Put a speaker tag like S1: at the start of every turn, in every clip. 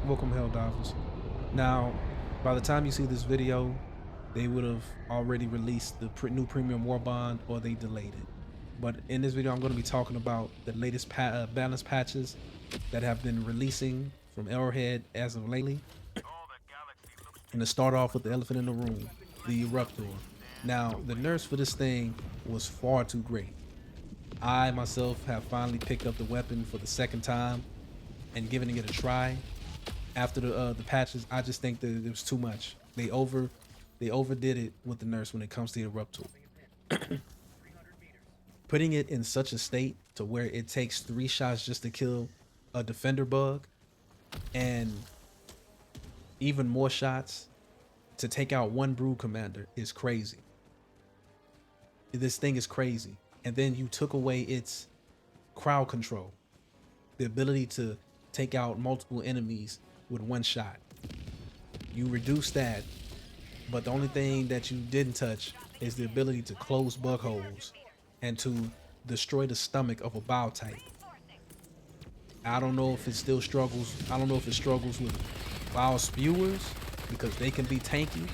S1: Welcome, Helldivers. Now, by the time you see this video, they would have already released the new premium war bond, or they delayed it. But in this video, I'm going to be talking about the latest balance patches that have been releasing from Arrowhead as of lately. And to start off with the elephant in the room, the Eruptor. Now, the nerfs for this thing was far too great. I myself have finally picked up the weapon for the second time and giving it a try. After the patches, I just think that it was too much. They overdid it with the nerfs when it comes to the Eruptor. Putting it in such a state to where it takes 3 shots just to kill a defender bug, and even more shots to take out one brood commander is crazy. This thing is crazy. And then you took away its crowd control, the ability to take out multiple enemies with one shot. You reduced that, but the only thing that you didn't touch is the ability to close bug holes and to destroy the stomach of a bio type. I don't know if it still struggles. I don't know if it struggles with bio spewers because they can be tanky.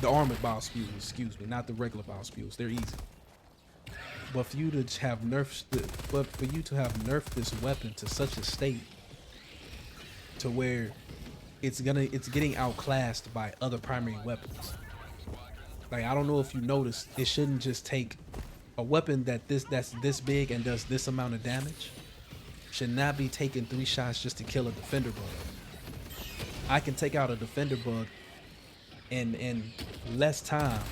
S1: The armored bio spewers, excuse me, not the regular bio spewers. They're easy. But for you to have nerfed, this weapon to such a state to where it's getting outclassed by other primary weapons. Like, I don't know if you noticed, it shouldn't just take a weapon that's this big and does this amount of damage. Should not be taking 3 shots just to kill a defender bug. I can take out a defender bug in less time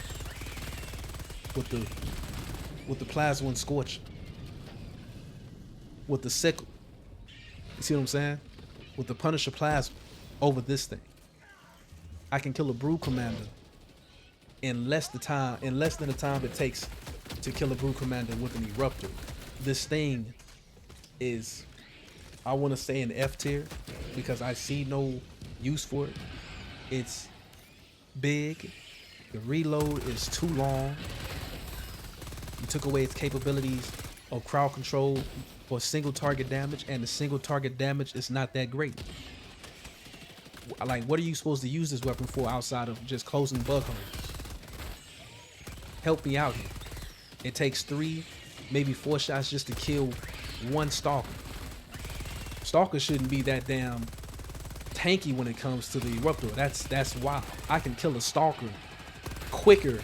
S1: with the Plasma Scorch, with the sickle. You see what I'm saying? With the Punisher Plasma over this thing. I can kill a brood commander in less than the time it takes to kill a brood commander with an Eruptor. This thing is, I want to say, an F tier because I see no use for it. It's big. The reload is too long. You took away its capabilities of crowd control for single target damage, and the single target damage is not that great. Like, what are you supposed to use this weapon for outside of just closing bug holes? Help me out here. It takes 3, maybe 4 shots just to kill one Stalker. Stalker shouldn't be that damn tanky when it comes to the Eruptor. That's wild. I can kill a Stalker quicker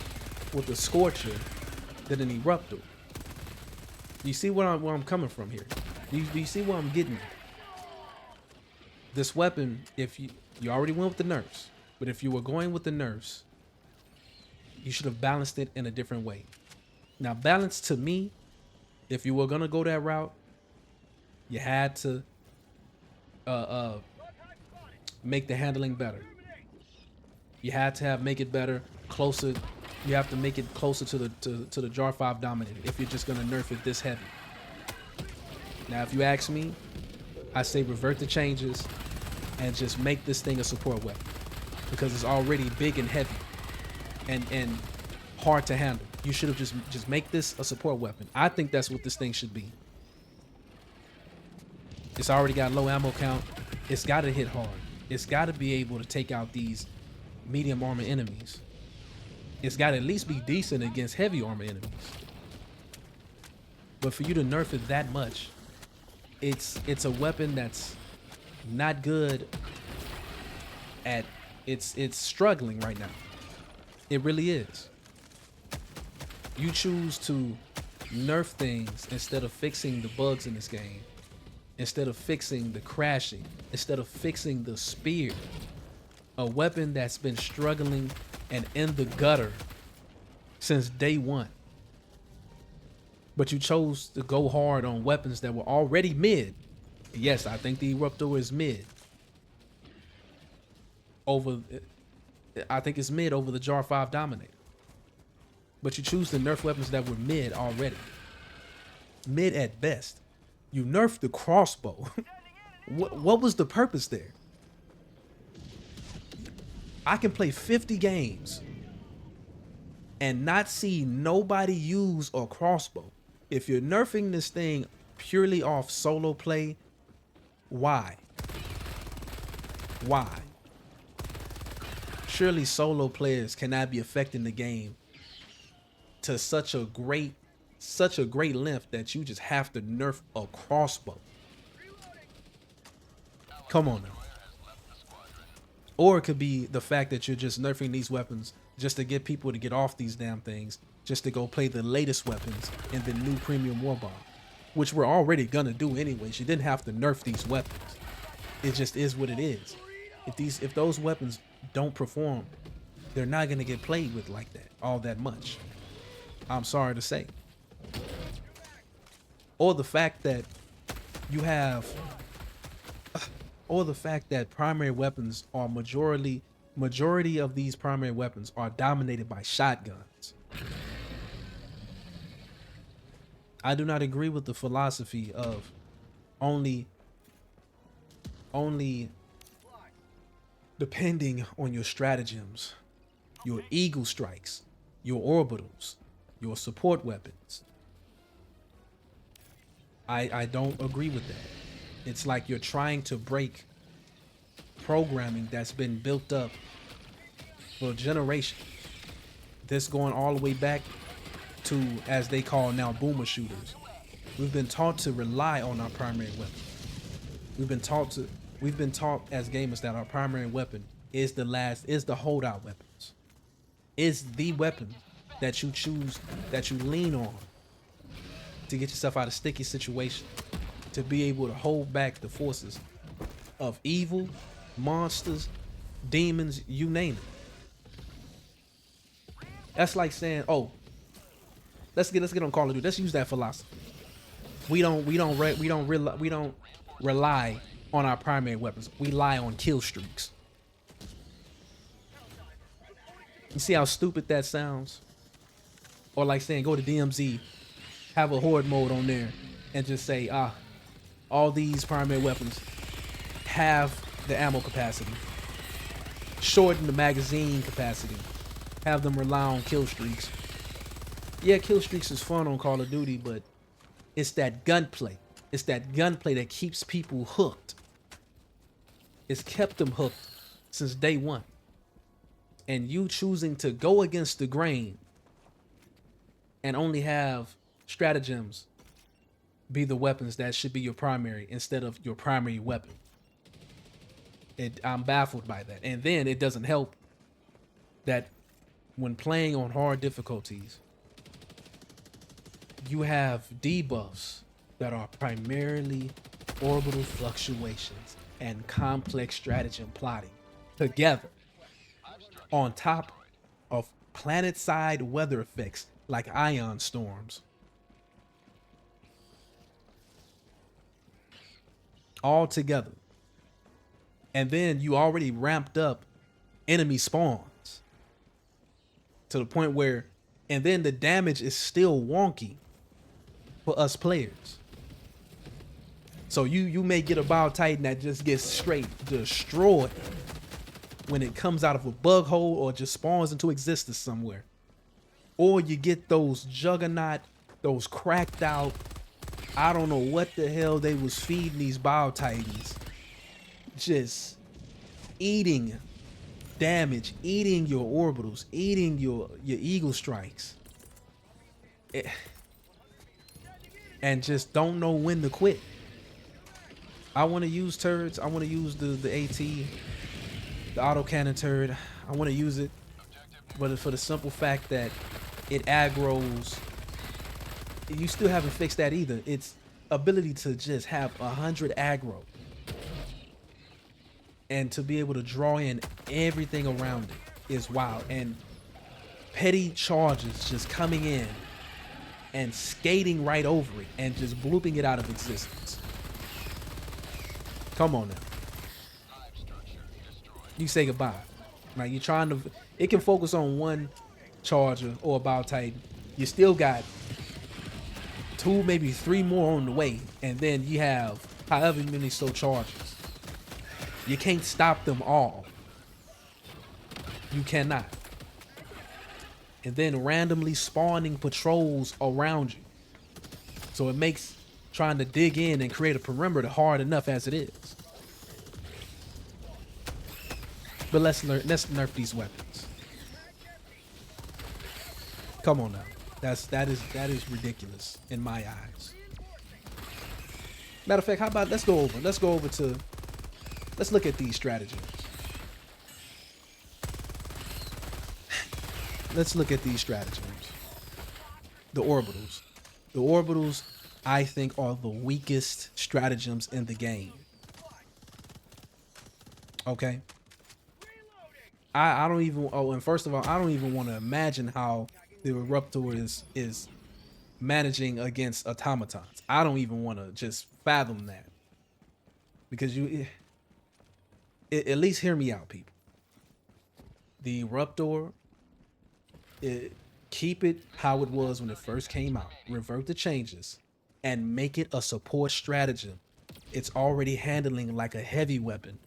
S1: with a Scorcher than an Eruptor. You see where I'm coming from here? Do you see where I'm getting at? This weapon, if you already went with the nerfs, but if you were going with the nerfs, you should have balanced it in a different way. Now, balance to me, if you were gonna go that route, you had to make the handling better. You had to make it better, closer. You have to make it closer to the Jar 5 Dominator if you're just gonna nerf it this heavy. Now, if you ask me, I say revert the changes and just make this thing a support weapon because it's already big and heavy and hard to handle. You should have just make this a support weapon. I think that's what this thing should be. It's already got low ammo count. It's got to hit hard. It's got to be able to take out these medium armor enemies. It's got to at least be decent against heavy armor enemies. But for you to nerf it that much, it's a weapon that's not good at it's struggling right now. It really is. You choose to nerf things instead of fixing the bugs in this game, instead of fixing the crashing, instead of fixing the spear. A weapon that's been struggling and in the gutter since day one. But you chose to go hard on weapons that were already mid. Yes, I think the Eruptor is mid. I think it's mid over the Jar 5 Dominator. But you choose to nerf weapons that were mid already. Mid at best. You nerfed the crossbow. What was the purpose there? I can play 50 games and not see nobody use a crossbow. If you're nerfing this thing purely off solo play, why? Why? Surely solo players cannot be affecting the game to such a great length that you just have to nerf a crossbow. Come on now. Or it could be the fact that you're just nerfing these weapons just to get people to get off these damn things, just to go play the latest weapons in the new premium war bomb, which we're already gonna do anyways. You didn't have to nerf these weapons. It just is what it is. If those weapons don't perform, they're not gonna get played with like that all that much. I'm sorry to say. Or the fact that you have, or the fact that primary weapons are majority of these primary weapons are dominated by shotguns. I do not agree with the philosophy of only depending on your stratagems, your eagle strikes, your orbitals, your support weapons. I don't agree with that. It's like you're trying to break programming that's been built up for generations. This going all the way back to, as they call now, boomer shooters. We've been taught to rely on our primary weapon. We've been taught as gamers that our primary weapon is the holdout weapons. Is the weapon that you choose, that you lean on to get yourself out of sticky situations, to be able to hold back the forces of evil, monsters, demons, you name it. That's like saying, oh, let's get on Call of Duty. Let's use that philosophy. We don't rely on our primary weapons. We rely on kill streaks. You see how stupid that sounds? Or like saying, go to DMZ, have a horde mode on there, and just say, all these primary weapons have the ammo capacity, shorten the magazine capacity, have them rely on kill streaks. Yeah, kill streaks is fun on Call of Duty, but it's that gunplay. It's that gunplay that keeps people hooked. It's kept them hooked since day one. And you choosing to go against the grain and only have stratagems be the weapons that should be your primary instead of your primary weapon. I'm baffled by that. And then it doesn't help that when playing on hard difficulties, you have debuffs that are primarily orbital fluctuations and complex stratagem plotting together on top of planet-side weather effects like ion storms. All together. And then you already ramped up enemy spawns to the point where, and then the damage is still wonky for us players. So you may get a Bio Titan that just gets straight destroyed when it comes out of a bug hole or just spawns into existence somewhere. Or you get those Juggernaut, those cracked out, I don't know what the hell they was feeding these Bio Titans. Just eating damage, eating your orbitals, eating your eagle strikes. And just don't know when to quit. I want to use turrets. I want to use the AT, the autocannon turret. I want to use it, but for the simple fact that it aggroes. You still haven't fixed that either. Its ability to just have 100 aggro and to be able to draw in everything around it is wild. And petty charges just coming in and skating right over it and just blooping it out of existence. Come on now. You say goodbye. Like you're trying to, it can focus on one charger or a Bio Titan. You still got 2, maybe 3 more on the way, and then you have however many so charges. You can't stop them all. You cannot. And then randomly spawning patrols around you. So it makes trying to dig in and create a perimeter hard enough as it is. But let's nerf these weapons. Come on now. That is ridiculous in my eyes. Matter of fact, how about let's go over to let's look at these stratagems. Let's look at these stratagems. The orbitals. The orbitals, I think, are the weakest stratagems in the game. Okay. I don't even, oh, and first of all, I don't even want to imagine how the Eruptor is managing against automatons. I don't even want to just fathom that. Because at least hear me out, people. The Eruptor, keep it how it was when it first came out. Revert the changes and make it a support stratagem. It's already handling like a heavy weapon.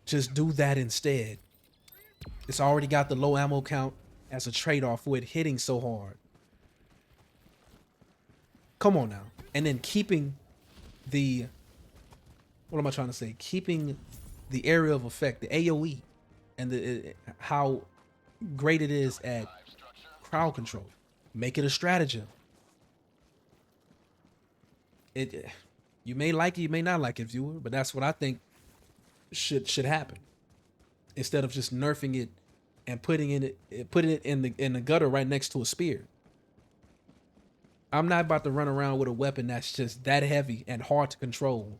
S1: Just do that instead. It's already got the low ammo count as a trade-off for it hitting so hard. Come on now. And then keeping the, what am I trying to say? Keeping the area of effect, the AoE, and the how great it is at crowd control. Make it a stratagem. You may like it, you may not like it, viewer, but that's what I think should happen. Instead of just nerfing it and putting it in the gutter right next to a spear. I'm not about to run around with a weapon that's just that heavy and hard to control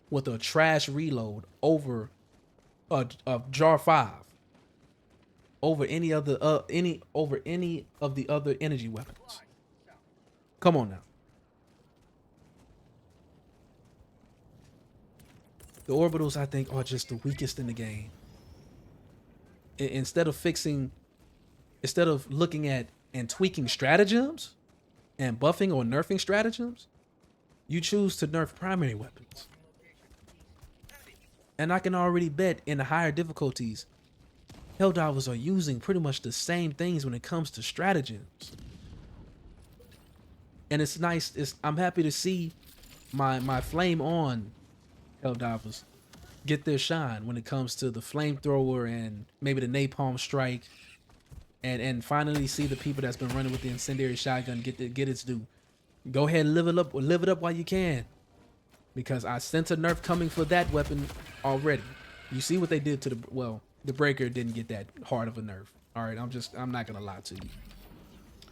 S1: with a trash reload over a jar 5 over any of the other energy weapons. Come on now. The orbitals, I think, are just the weakest in the game. Instead of looking at and tweaking stratagems and buffing or nerfing stratagems, you choose to nerf primary weapons. And I can already bet in the higher difficulties, Helldivers are using pretty much the same things when it comes to stratagems. And it's nice. I'm happy to see my flame on Helldivers get their shine when it comes to the flamethrower and maybe the napalm strike, and finally see the people that's been running with the incendiary shotgun get its due. Go ahead and live it up while you can, because I sense a nerf coming for that weapon already. You see what they did to the breaker didn't get that hard of a nerf. All right, I'm not gonna lie to you,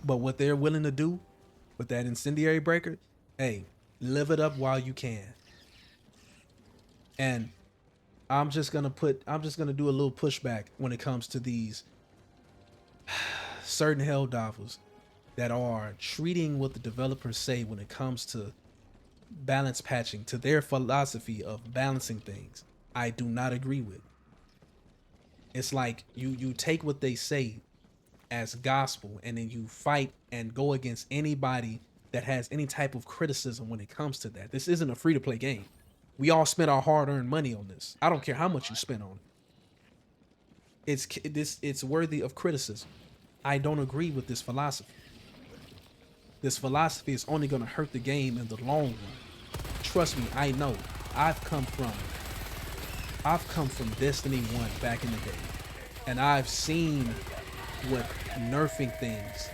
S1: but what they're willing to do with that incendiary breaker, hey, live it up while you can. And I'm just gonna do a little pushback when it comes to these certain Helldivers that are treating what the developers say when it comes to balance patching to their philosophy of balancing things. I do not agree with. It's like you take what they say as gospel and then you fight and go against anybody that has any type of criticism when it comes to that. This isn't a free-to-play game. We all spent our hard-earned money on this. I don't care how much you spend on it. It's worthy of criticism. I don't agree with this philosophy. This philosophy is only going to hurt the game in the long run. Trust me, I know. I've come from Destiny 1 back in the day, and I've seen what nerfing things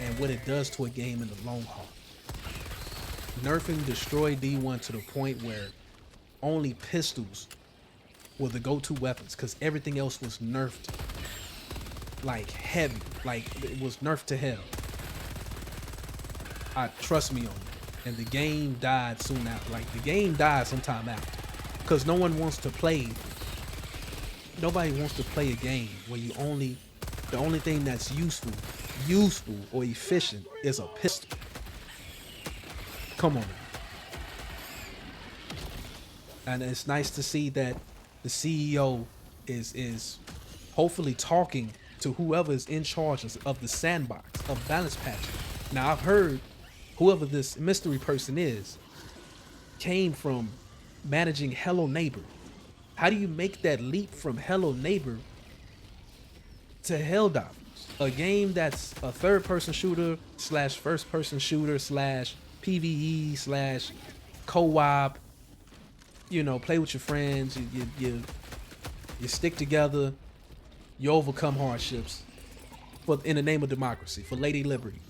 S1: and what it does to a game in the long haul. Nerfing destroyed D1 to the point where only pistols were the go-to weapons, because everything else was nerfed like heavy, like it was nerfed to hell. Trust me on it. And the game died soon after. Like the game died sometime after, because nobody wants to play a game where the only thing that's useful or efficient is a pistol. Come on now. And it's nice to see that the CEO is hopefully talking to whoever is in charge of the sandbox of balance patching. Now, I've heard whoever this mystery person is came from managing Hello Neighbor. How do you make that leap from Hello Neighbor to Helldivers? A game that's a third-person shooter / first-person shooter / PvE / co-op. You know, play with your friends. You You stick together. You overcome hardships in the name of democracy, for Lady Liberty.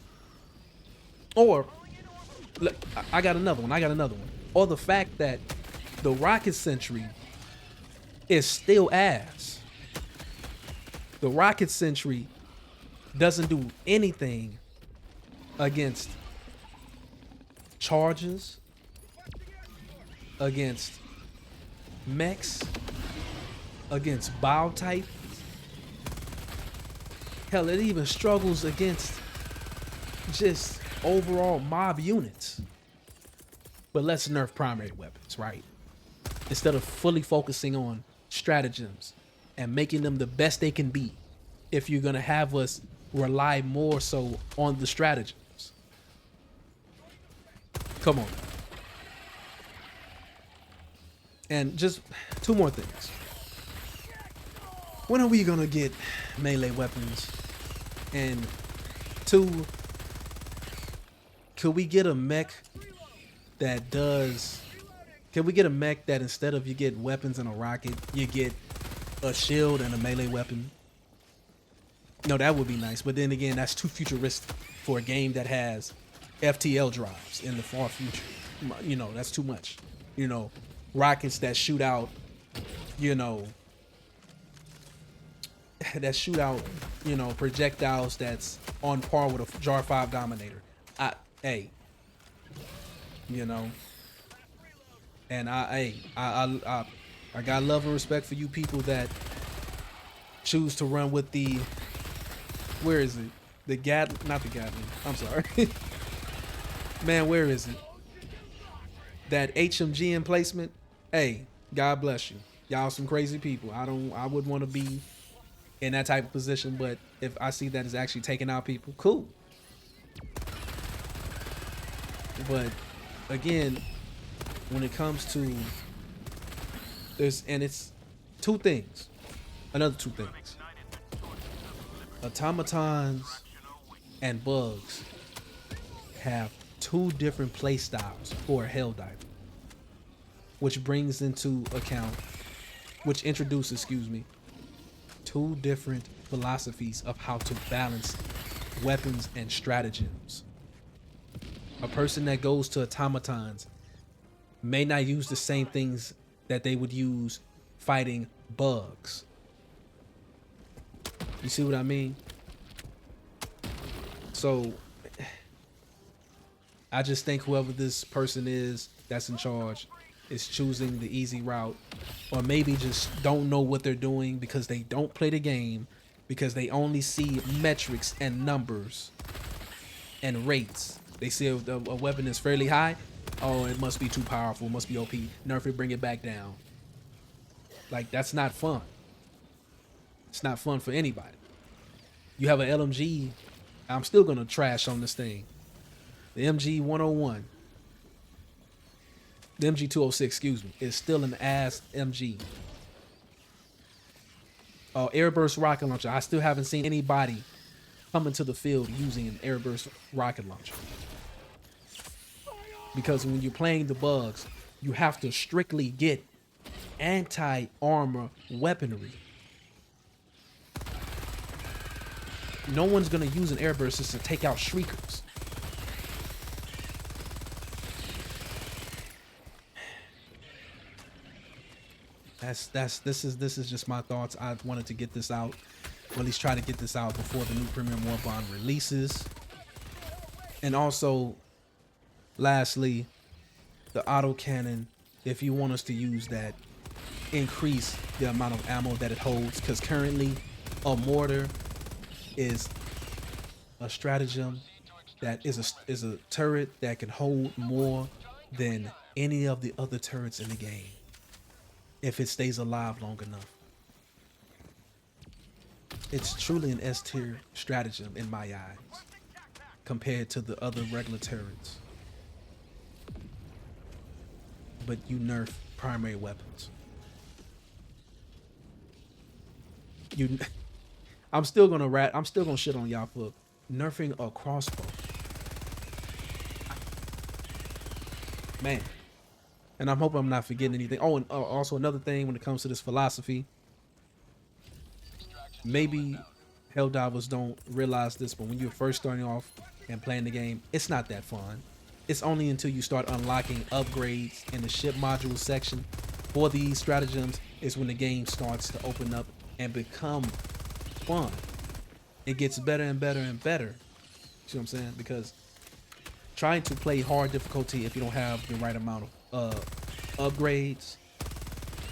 S1: Or, look, I got another one. Or the fact that the rocket sentry is still ass. The rocket sentry doesn't do anything against charges, against mechs, against bio type. Hell, it even struggles against just overall mob units. But let's nerf primary weapons, right? Instead of fully focusing on stratagems and making them the best they can be, if you're gonna have us rely more so on the stratagems. Come on. And just two more things. When are we gonna get melee weapons? And two, could we get a mech that does... Can we get a mech that instead of you get weapons and a rocket, you get a shield and a melee weapon? No, that would be nice. But then again, that's too futuristic for a game that has FTL drives in the far future. You know, that's too much. You know, rockets that shoot out, you know, projectiles that's on par with a Jar 5 Dominator. You know, and I got love and respect for you people that choose to run with the, where is it? Not the Gatling. I'm sorry. Man, where is it? That HMG emplacement. Hey, God bless you. Y'all some crazy people. I would want to be in that type of position, but if I see that it's actually taking out people, cool. But again, when it comes to it's two things. Another two things. Automatons and bugs have two different play styles for a Helldiver, which introduces two different philosophies of how to balance weapons and stratagems. A person that goes to automatons may not use the same things that they would use fighting bugs. You see what I mean? So I just think whoever this person is that's in charge is choosing the easy route, or maybe just don't know what they're doing because they don't play the game, because they only see metrics and numbers and rates. They see a weapon is fairly high. Oh, it must be too powerful. It must be OP. Nerf it, bring it back down. Like, that's not fun. It's not fun for anybody. You have an LMG. I'm still going to trash on this thing. The MG 101. The MG 206, excuse me, is still an ass MG. Airburst rocket launcher. I still haven't seen anybody come into the field using an airburst rocket launcher. Because when you're playing the bugs, you have to strictly get anti-armor weaponry. No one's gonna use an airburst system to take out shriekers. This is just my thoughts. I wanted to get this out, or at least try to get this out before the new Premium Warbond releases. And also, lastly, the autocannon, if you want us to use that, increase the amount of ammo that it holds, because currently a mortar is a stratagem that is a turret that can hold more than any of the other turrets in the game if it stays alive long enough. It's truly an S tier stratagem in my eyes compared to the other regular turrets. But you nerf primary weapons. I'm still gonna shit on y'all for nerfing a crossbow. Man. And I'm hoping I'm not forgetting anything. Oh, and also another thing when it comes to this philosophy, maybe Helldivers don't realize this, but when you're first starting off and playing the game, it's not that fun. It's only until you start unlocking upgrades in the ship module section for these stratagems is when the game starts to open up and become fun. It gets better and better and better. See what I'm saying? Because trying to play hard difficulty if you don't have the right amount of upgrades,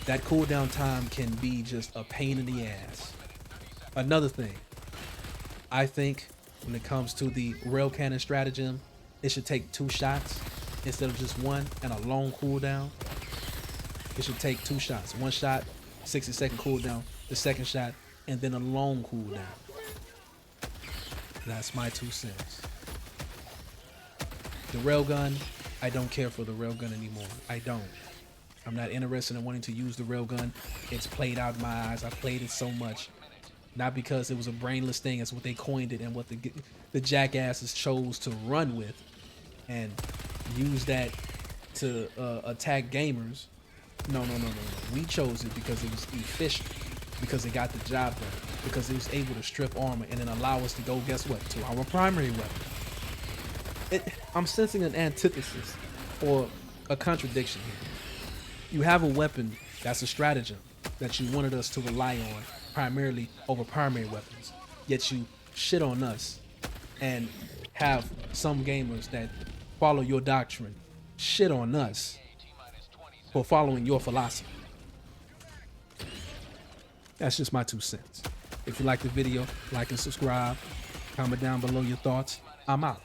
S1: that cooldown time can be just a pain in the ass. Another thing, I think when it comes to the rail cannon stratagem, it should take 2 shots instead of just 1 and a long cooldown. It should take 2 shots. 1 shot, 60-second cooldown, the second shot, and then a long cooldown. That's my 2 cents. The railgun, I don't care for the railgun anymore. I don't. I'm not interested in wanting to use the railgun. It's played out in my eyes. I've played it so much. Not because it was a brainless thing, it's what they coined it and what the jackasses chose to run with and use that to attack gamers. No. We chose it because it was efficient, because it got the job done, because it was able to strip armor and then allow us to go, guess what, to our primary weapon. I'm sensing an antithesis or a contradiction here. You have a weapon that's a stratagem that you wanted us to rely on primarily over primary weapons, yet you shit on us and have some gamers that follow your doctrine shit on us for following your philosophy. That's just my 2 cents. If you like the video, like and subscribe. Comment down below your thoughts. I'm out.